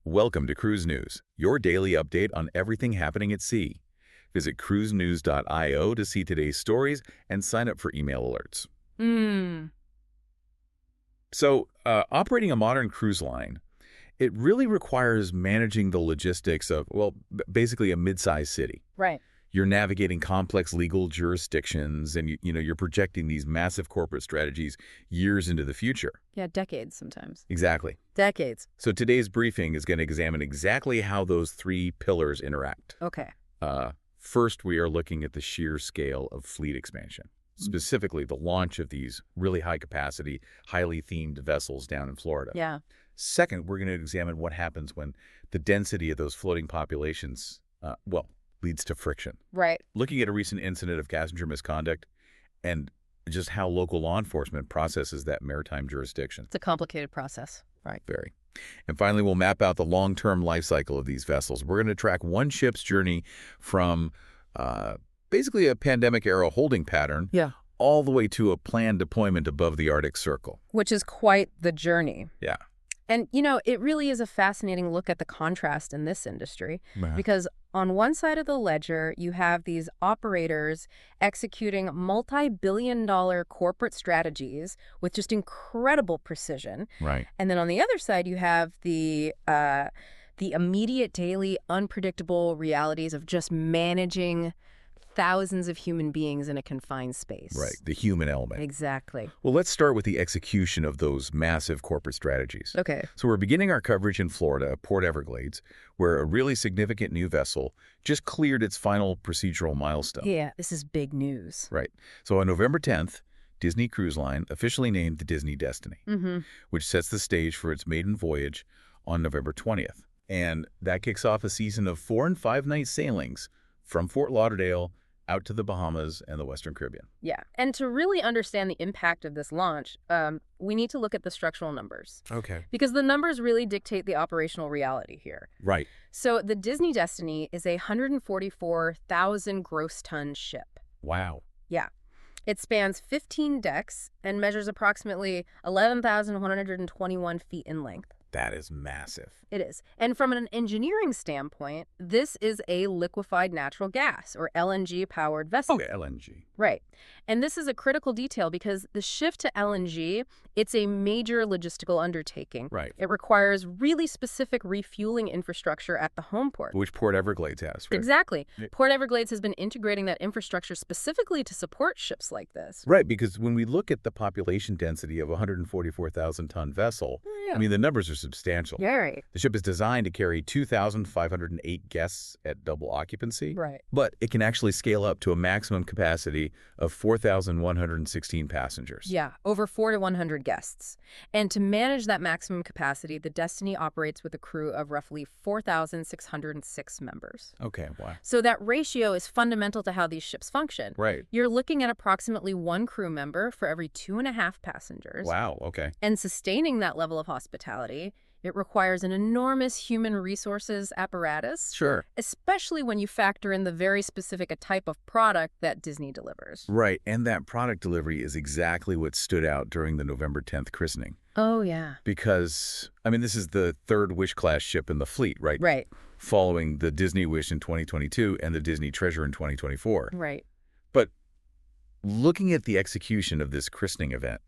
Welcome to Cruise News, your daily update on everything happening at sea. Visit cruisenews.io to see today's stories and sign up for email alerts. So, operating a modern cruise line, it really requires managing the logistics of, well, basically a mid-sized city. Right. You're navigating complex legal jurisdictions, and you're projecting these massive corporate strategies years into the future. Yeah, decades sometimes. Exactly. Decades. So today's briefing is going to examine exactly how those three pillars interact. Okay. First, we are looking at the sheer scale of fleet expansion, specifically the launch of these really high-capacity, highly themed vessels down in Florida. Yeah. Second, we're going to examine what happens when the density of those floating populations, leads to friction. Right. Looking at a recent incident of passenger misconduct and just how local law enforcement processes that maritime jurisdiction. It's a complicated process. Right. Very. And finally, we'll map out the long-term life cycle of these vessels. We're going to track one ship's journey from basically a pandemic-era holding pattern all the way to a planned deployment above the Arctic Circle. Which is quite the journey. Yeah. And, it really is a fascinating look at the contrast in this industry because on one side of the ledger, you have these operators executing multi-billion-dollar corporate strategies with just incredible precision. Right. And then on the other side, you have the immediate, daily, unpredictable realities of just managing thousands of human beings in a confined space. Right, the human element. Exactly. Well, let's start with the execution of those massive corporate strategies. Okay. So we're beginning our coverage in Florida, Port Everglades, where a really significant new vessel just cleared its final procedural milestone. Yeah, this is big news. Right. So on November 10th, Disney Cruise Line officially named the Disney Destiny, which sets the stage for its maiden voyage on November 20th. And that kicks off a season of 4- and 5-night sailings from Fort Lauderdale out to the Bahamas and the Western Caribbean. Yeah. And to really understand the impact of this launch, we need to look at the structural numbers. Okay. Because the numbers really dictate the operational reality here. Right. So the Disney Destiny is a 144,000 gross ton ship. Wow. Yeah. It spans 15 decks and measures approximately 11,121 feet in length. That is massive. It is. And from an engineering standpoint, this is a liquefied natural gas, or LNG-powered vessel. Okay, LNG. Right. And this is a critical detail because the shift to LNG, it's a major logistical undertaking. Right. It requires really specific refueling infrastructure at the home port. Which Port Everglades has, right? Exactly. Port Everglades has been integrating that infrastructure specifically to support ships like this. Right, because when we look at the population density of a 144,000-ton vessel, I mean, the numbers are substantial. Yeah, right. The ship is designed to carry 2,508 guests at double occupancy. Right. But it can actually scale up to a maximum capacity of 4,116 passengers. Yeah, over 4 to 100 guests. And to manage that maximum capacity, the Destiny operates with a crew of roughly 4,606 members. Okay, wow. So that ratio is fundamental to how these ships function. Right. You're looking at approximately 1 crew member for every 2.5 passengers. Wow, okay. And sustaining that level of hospitality, it requires an enormous human resources apparatus. Sure. Especially when you factor in the very specific type of product that Disney delivers. Right, and that product delivery is exactly what stood out during the November 10th christening. Oh, yeah. Because, I mean, this is the third Wish-class ship in the fleet, right? Right. Following the Disney Wish in 2022 and the Disney Treasure in 2024. Right. But looking at the execution of this christening event,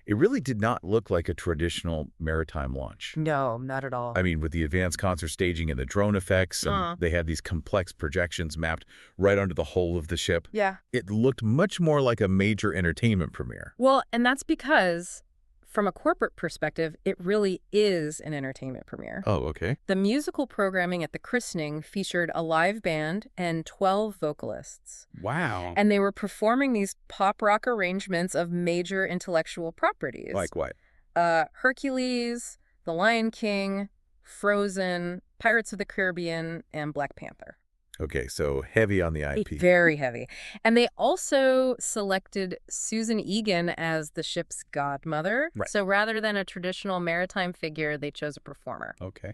it really did not look like a traditional maritime launch. No, not at all. I mean, with the advanced concert staging and the drone effects, and they had these complex projections mapped right onto the hull of the ship. Yeah. It looked much more like a major entertainment premiere. Well, and that's because from a corporate perspective, it really is an entertainment premiere. Oh, okay. The musical programming at the christening featured a live band and 12 vocalists. Wow. And they were performing these pop rock arrangements of major intellectual properties. Like what? Hercules, The Lion King, Frozen, Pirates of the Caribbean, and Black Panther. Okay, so heavy on the IP. Very heavy. And they also selected Susan Egan as the ship's godmother. Right. So rather than a traditional maritime figure, they chose a performer. Okay.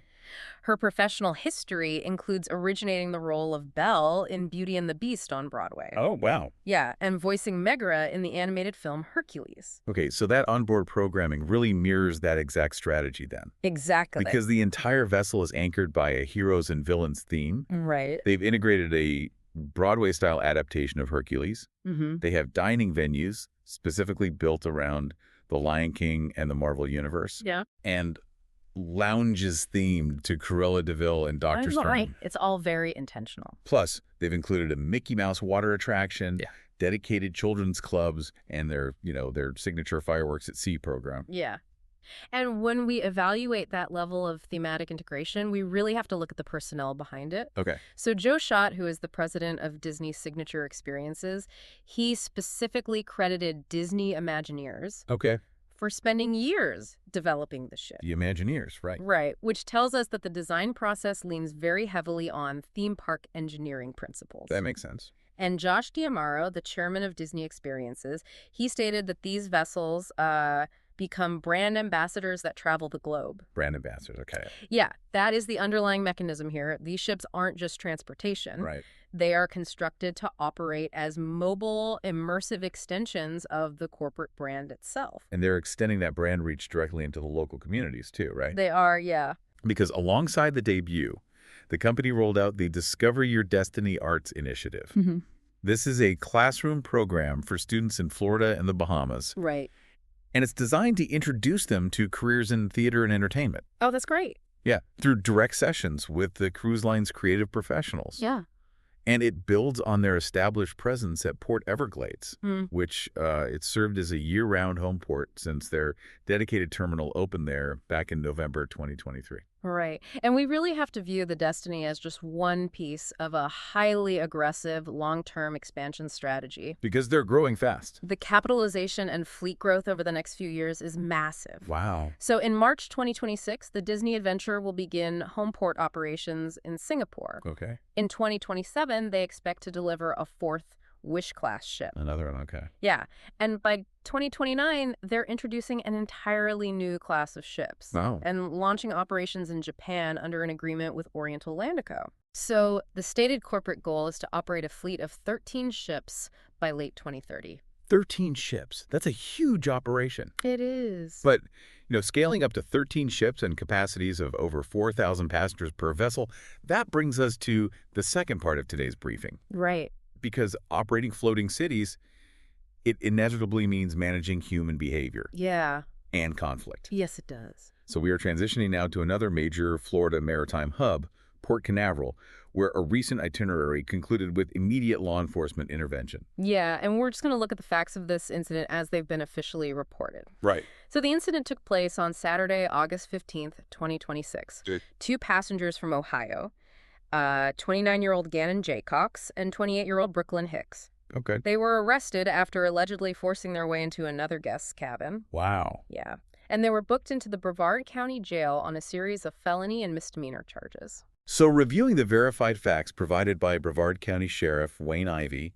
Her professional history includes originating the role of Belle in Beauty and the Beast on Broadway. Oh, wow. Yeah, and voicing Megara in the animated film Hercules. Okay, so that onboard programming really mirrors that exact strategy then. Exactly. Because the entire vessel is anchored by a heroes and villains theme. Right. They've integrated a Broadway-style adaptation of Hercules. They have dining venues specifically built around the Lion King and the Marvel Universe. Yeah. And lounges themed to Cruella de Vil and Doctor Strange. It's all very intentional. Plus, they've included a Mickey Mouse water attraction, dedicated children's clubs, and their signature fireworks at sea program. Yeah. And when we evaluate that level of thematic integration, we really have to look at the personnel behind it. Okay. So Joe Schott, who is the president of Disney's Signature Experiences, he specifically credited Disney Imagineers for spending years developing the ship. The Imagineers, right. Right, which tells us that the design process leans very heavily on theme park engineering principles. That makes sense. And Josh D'Amaro, the chairman of Disney Experiences, he stated that these vessels become brand ambassadors that travel the globe. Brand ambassadors, okay. Yeah, that is the underlying mechanism here. These ships aren't just transportation. Right. They are constructed to operate as mobile, immersive extensions of the corporate brand itself. And they're extending that brand reach directly into the local communities too, right? They are, yeah. Because alongside the debut, the company rolled out the Discover Your Destiny Arts Initiative. This is a classroom program for students in Florida and the Bahamas. Right. And it's designed to introduce them to careers in theater and entertainment. Oh, that's great. Yeah, through direct sessions with the cruise line's creative professionals. Yeah. And it builds on their established presence at Port Everglades, which it served as a year-round home port since their dedicated terminal opened there back in November 2023. Right. And we really have to view the Destiny as just one piece of a highly aggressive long-term expansion strategy. Because they're growing fast. The capitalization and fleet growth over the next few years is massive. Wow. So in March 2026, the Disney Adventure will begin home port operations in Singapore. Okay. In 2027, they expect to deliver a fourth Wish-class ship. Another one, okay. Yeah. And by 2029, they're introducing an entirely new class of ships. Wow. And launching operations in Japan under an agreement with Oriental Landico. So the stated corporate goal is to operate a fleet of 13 ships by late 2030. 13 ships. That's a huge operation. It is. But, scaling up to 13 ships and capacities of over 4,000 passengers per vessel, that brings us to the second part of today's briefing. Right. Because operating floating cities, it inevitably means managing human behavior. Yeah. And conflict. Yes, it does. So we are transitioning now to another major Florida maritime hub, Port Canaveral, where a recent itinerary concluded with immediate law enforcement intervention. Yeah, and we're just going to look at the facts of this incident as they've been officially reported. Right. So the incident took place on Saturday, August 15th, 2026. Good. Two passengers from Ohio, 29-year-old Gannon Jaycox and 28-year-old Brooklyn Hicks. Okay. They were arrested after allegedly forcing their way into another guest's cabin. Wow. Yeah. And they were booked into the Brevard County Jail on a series of felony and misdemeanor charges. So reviewing the verified facts provided by Brevard County Sheriff Wayne Ivey,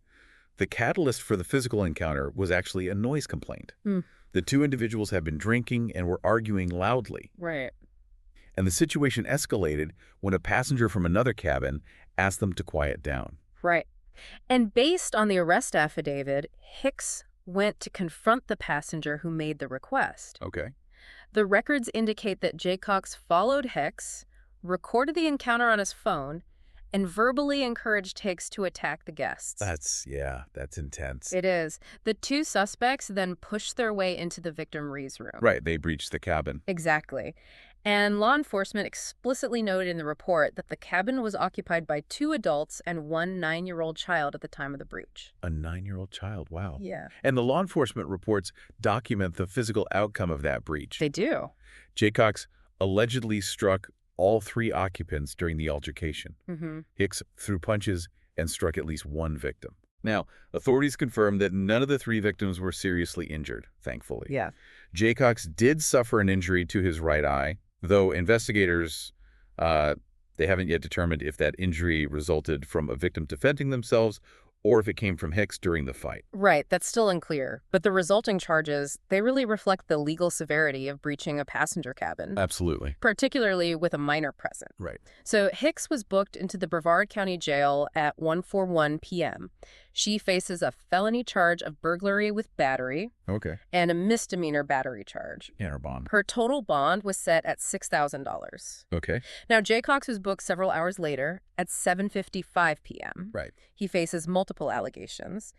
the catalyst for the physical encounter was actually a noise complaint. The two individuals had been drinking and were arguing loudly. Right. And the situation escalated when a passenger from another cabin asked them to quiet down. Right. And based on the arrest affidavit, Hicks went to confront the passenger who made the request. Okay. The records indicate that Jaycox followed Hicks, recorded the encounter on his phone, and verbally encouraged Hicks to attack the guests. That's intense. It is. The two suspects then pushed their way into the victim Ree's room. Right, they breached the cabin. Exactly. And law enforcement explicitly noted in the report that the cabin was occupied by two adults and one 9-year-old child at the time of the breach. A 9-year-old child, wow. Yeah. And the law enforcement reports document the physical outcome of that breach. They do. Jaycox allegedly struck all three occupants during the altercation. Hicks threw punches and struck at least one victim. Now, authorities confirmed that none of the three victims were seriously injured, thankfully. Yeah. Jaycox did suffer an injury to his right eye, though investigators, they haven't yet determined if that injury resulted from a victim defending themselves or if it came from Hicks during the fight. Right, that's still unclear. But the resulting charges, they really reflect the legal severity of breaching a passenger cabin. Absolutely. Particularly with a minor present. Right. So Hicks was booked into the Brevard County Jail at 1:41 p.m. She faces a felony charge of burglary with battery and a misdemeanor battery charge. And her bond. Her total bond was set at $6,000. Okay. Now, Jay Cox was booked several hours later at 7:55 p.m. Right. He faces multiple allegations.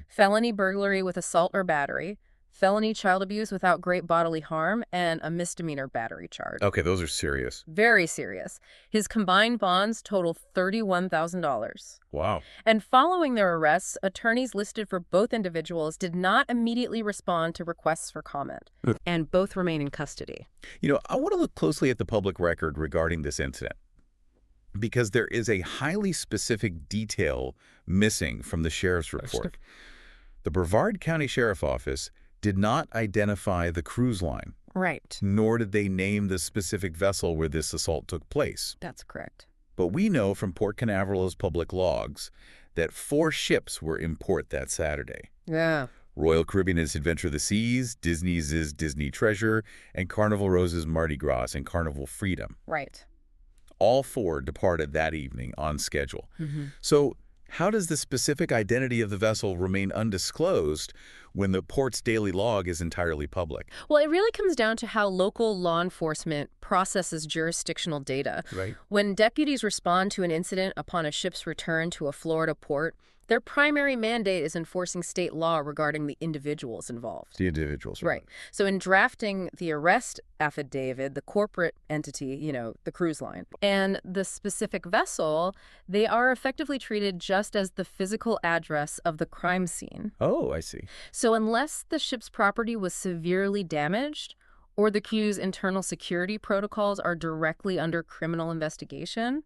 Felony burglary with assault or battery, felony child abuse without great bodily harm, and a misdemeanor battery charge. Okay, those are serious. Very serious. His combined bonds total $31,000. Wow. And following their arrests, attorneys listed for both individuals did not immediately respond to requests for comment, and both remain in custody. You know, I want to look closely at the public record regarding this incident, because there is a highly specific detail missing from the sheriff's report. The Brevard County Sheriff Office did not identify the cruise line. Right. Nor did they name the specific vessel where this assault took place. That's correct. But we know from Port Canaveral's public logs that 4 ships were in port that Saturday. Yeah. Royal Caribbean's Adventure of the Seas, Disney's Disney Treasure, and Carnival Rose's Mardi Gras and Carnival Freedom. Right. All 4 departed that evening on schedule. So how does the specific identity of the vessel remain undisclosed when the port's daily log is entirely public? Well, it really comes down to how local law enforcement processes jurisdictional data. Right. When deputies respond to an incident upon a ship's return to a Florida port, their primary mandate is enforcing state law regarding the individuals involved. The individuals. Right. So in drafting the arrest affidavit, the corporate entity, the cruise line, and the specific vessel, they are effectively treated just as the physical address of the crime scene. Oh, I see. So unless the ship's property was severely damaged, or the crew's internal security protocols are directly under criminal investigation,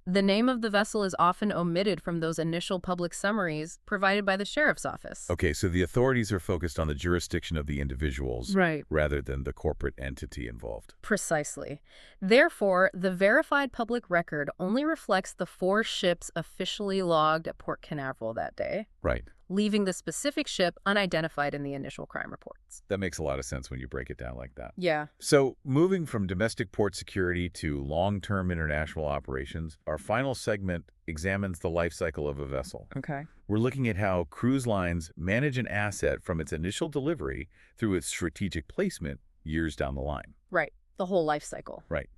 the name of the vessel is often omitted from those initial public summaries provided by the sheriff's office. Okay, so the authorities are focused on the jurisdiction of the individuals rather than the corporate entity involved. Precisely. Therefore, the verified public record only reflects the 4 ships officially logged at Port Canaveral that day. Right. Leaving the specific ship unidentified in the initial crime reports. That makes a lot of sense when you break it down like that. Yeah. So moving from domestic port security to long-term international operations, our final segment examines the life cycle of a vessel. Okay. We're looking at how cruise lines manage an asset from its initial delivery through its strategic placement years down the line. Right. The whole life cycle. Right.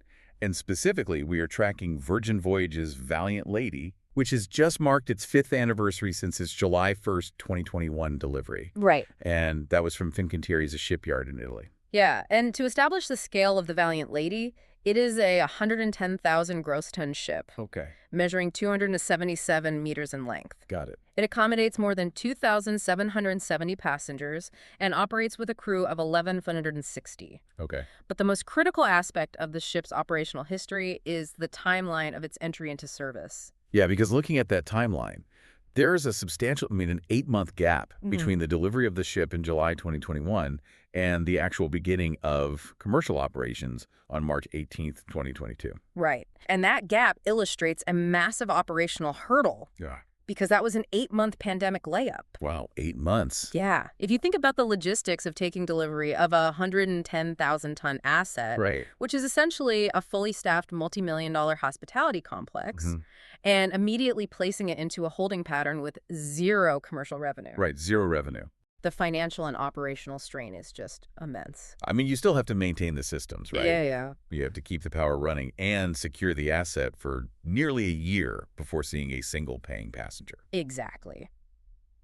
And specifically, we are tracking Virgin Voyages Valiant Lady, which has just marked its 5th anniversary since its July 1st, 2021 delivery. Right. And that was from Fincantieri's a shipyard in Italy. Yeah, and to establish the scale of the Valiant Lady, it is a 110,000 gross ton ship. Okay. Measuring 277 meters in length. Got it. It accommodates more than 2,770 passengers and operates with a crew of 1,160. Okay. But the most critical aspect of the ship's operational history is the timeline of its entry into service. Yeah, because looking at that timeline, there is a substantial, an 8-month gap between the delivery of the ship in July 2021 and the actual beginning of commercial operations on March 18th, 2022. Right. And that gap illustrates a massive operational hurdle. Yeah. Because that was an 8-month pandemic layup. Wow, 8 months. Yeah. If you think about the logistics of taking delivery of a 110,000-ton asset, which is essentially a fully staffed multi-million-dollar hospitality complex, and immediately placing it into a holding pattern with 0 commercial revenue. Right, 0 revenue. The financial and operational strain is just immense. You still have to maintain the systems, right? Yeah. You have to keep the power running and secure the asset for nearly a year before seeing a single paying passenger. Exactly.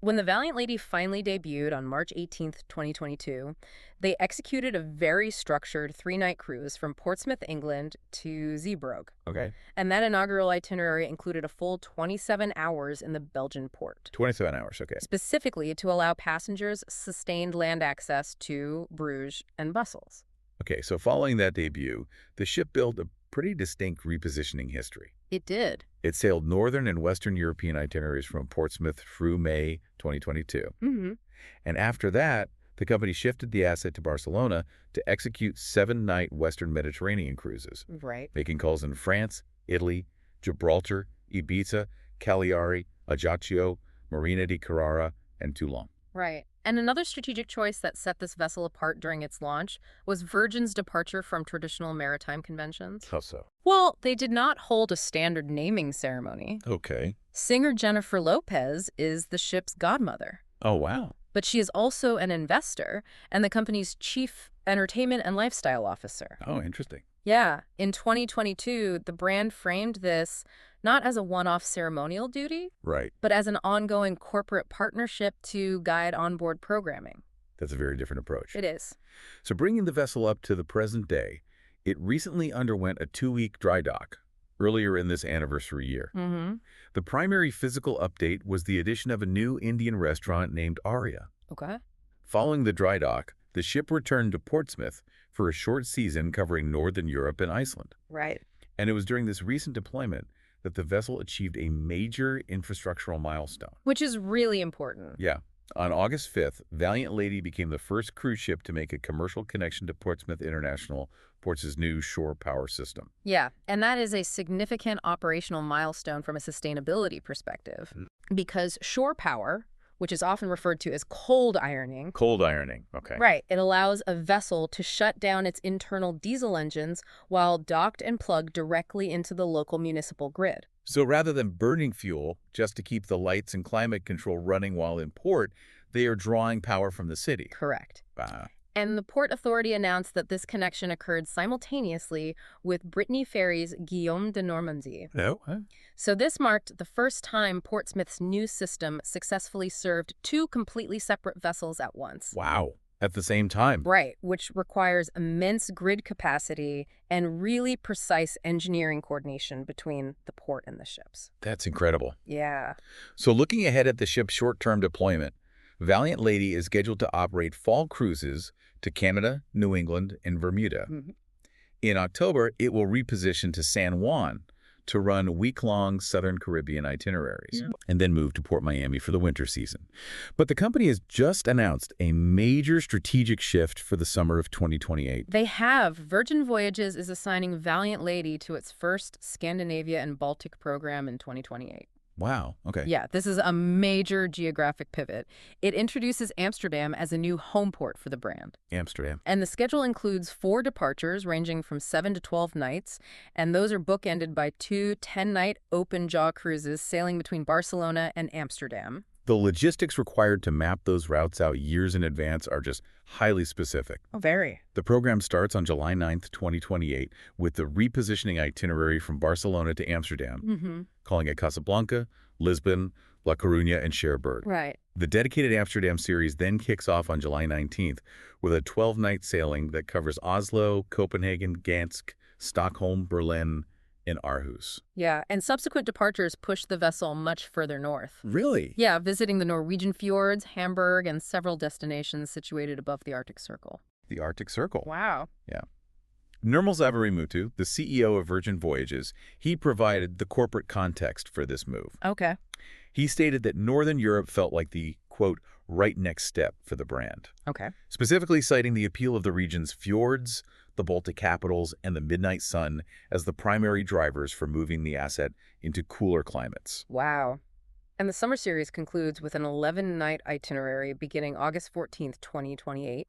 When the Valiant Lady finally debuted on March 18th, 2022, they executed a very structured 3-night cruise from Portsmouth, England to Zeebrugge. Okay. And that inaugural itinerary included a full 27 hours in the Belgian port. 27 hours, okay. Specifically to allow passengers sustained land access to Bruges and Brussels. Okay, so following that debut, the ship built a pretty distinct repositioning history. It did. It sailed northern and western European itineraries from Portsmouth through May 2022. And after that, the company shifted the asset to Barcelona to execute 7-night Western Mediterranean cruises. Right. Making calls in France, Italy, Gibraltar, Ibiza, Cagliari, Ajaccio, Marina di Carrara, and Toulon. Right. And another strategic choice that set this vessel apart during its launch was Virgin's departure from traditional maritime conventions. How so? Well, they did not hold a standard naming ceremony. Okay. Singer Jennifer Lopez is the ship's godmother. Oh, wow. But she is also an investor and the company's chief entertainment and lifestyle officer. Oh, interesting. Yeah. In 2022, the brand framed this not as a one-off ceremonial duty, Right. but as an ongoing corporate partnership to guide onboard programming. That's a very different approach. It is. So bringing the vessel up to the present day, it recently underwent a 2-week dry dock earlier in this anniversary year. Mm-hmm. The primary physical update was the addition of a new Indian restaurant named Aria. Okay. Following the dry dock, the ship returned to Portsmouth for a short season covering Northern Europe and Iceland. Right. And it was during this recent deployment that the vessel achieved a major infrastructural milestone. Which is really important. Yeah. On August 5th, Valiant Lady became the first cruise ship to make a commercial connection to Portsmouth International Ports' new shore power system. Yeah, and that is a significant operational milestone from a sustainability perspective. Because shore power, which is often referred to as cold ironing. Cold ironing, okay. Right. It allows a vessel to shut down its internal diesel engines while docked and plugged directly into the local municipal grid. So rather than burning fuel just to keep the lights and climate control running while in port, they are drawing power from the city. Correct. And the Port Authority announced that this connection occurred simultaneously with Brittany Ferries' Guillaume de Normandie. Oh, So this marked the first time Portsmouth's new system successfully served 2 completely separate vessels at once. wow. At the same time. Right, which requires immense grid capacity and really precise engineering coordination between the port and the ships. That's incredible. Yeah. So looking ahead at the ship's short-term deployment, Valiant Lady is scheduled to operate fall cruises to Canada, New England, and Bermuda. Mm-hmm. In October, it will reposition to San Juan to run week-long Southern Caribbean itineraries, and then move to Port Miami for the winter season. But the company has just announced a major strategic shift for the summer of 2028. They have. Virgin Voyages is assigning Valiant Lady to its first Scandinavia and Baltic program in 2028. Wow, okay. Yeah, this is a major geographic pivot. It introduces Amsterdam as a new home port for the brand. Amsterdam. And the schedule includes 4 departures ranging from 7 to 12 nights, and those are bookended by 2 10-night open-jaw cruises sailing between Barcelona and Amsterdam. The logistics required to map those routes out years in advance are just highly specific. Oh, very. The program starts on July 9th, 2028, with the repositioning itinerary from Barcelona to Amsterdam, calling at Casablanca, Lisbon, La Coruña, and Cherbourg. Right. The dedicated Amsterdam series then kicks off on July 19th with a 12-night sailing that covers Oslo, Copenhagen, Gdansk, Stockholm, Berlin, and Aarhus. Yeah, and subsequent departures push the vessel much further north. Really? Yeah, visiting the Norwegian fjords, Hamburg, and several destinations situated above the Arctic Circle. The Arctic Circle. Wow. Yeah. Nirmal Zavarimutu, the CEO of Virgin Voyages, he provided the corporate context for this move. Okay. He stated that Northern Europe felt like the, quote, right next step for the brand. Okay. Specifically citing the appeal of the region's fjords, the Baltic capitals, and the midnight sun as the primary drivers for moving the asset into cooler climates. Wow. And the summer series concludes with an 11-night itinerary beginning August 14th, 2028.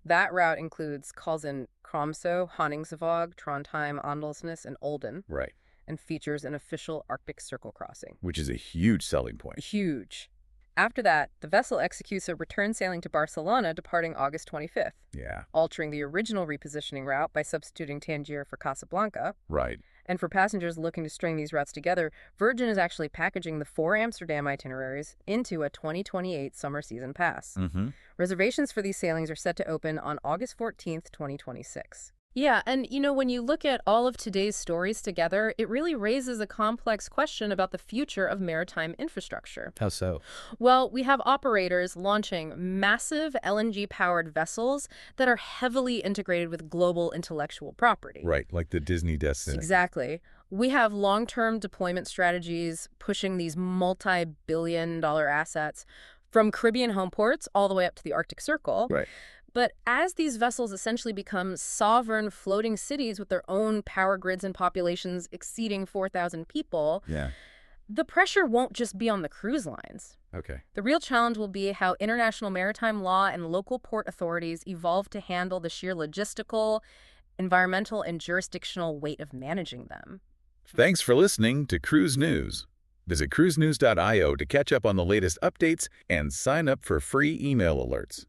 That route includes calls in Tromsø, Honningsvåg, Trondheim, Åndalsnes, and Olden. Right. And features an official Arctic Circle crossing. Which is a huge selling point. Huge. After that, the vessel executes a return sailing to Barcelona departing August 25th. Yeah. Altering the original repositioning route by substituting Tangier for Casablanca. Right. And for passengers looking to string these routes together, Virgin is actually packaging the 4 Amsterdam itineraries into a 2028 summer season pass. Reservations for these sailings are set to open on August 14th, 2026. Yeah, and when you look at all of today's stories together, it really raises a complex question about the future of maritime infrastructure. How so? Well, we have operators launching massive LNG-powered vessels that are heavily integrated with global intellectual property. Right, like the Disney Destiny. Exactly. We have long-term deployment strategies pushing these multi-billion-dollar assets from Caribbean home ports all the way up to the Arctic Circle. Right. But as these vessels essentially become sovereign floating cities with their own power grids and populations exceeding 4,000 people, the pressure won't just be on the cruise lines. Okay. The real challenge will be how international maritime law and local port authorities evolve to handle the sheer logistical, environmental, and jurisdictional weight of managing them. Thanks for listening to Cruise News. Visit cruisenews.io to catch up on the latest updates and sign up for free email alerts.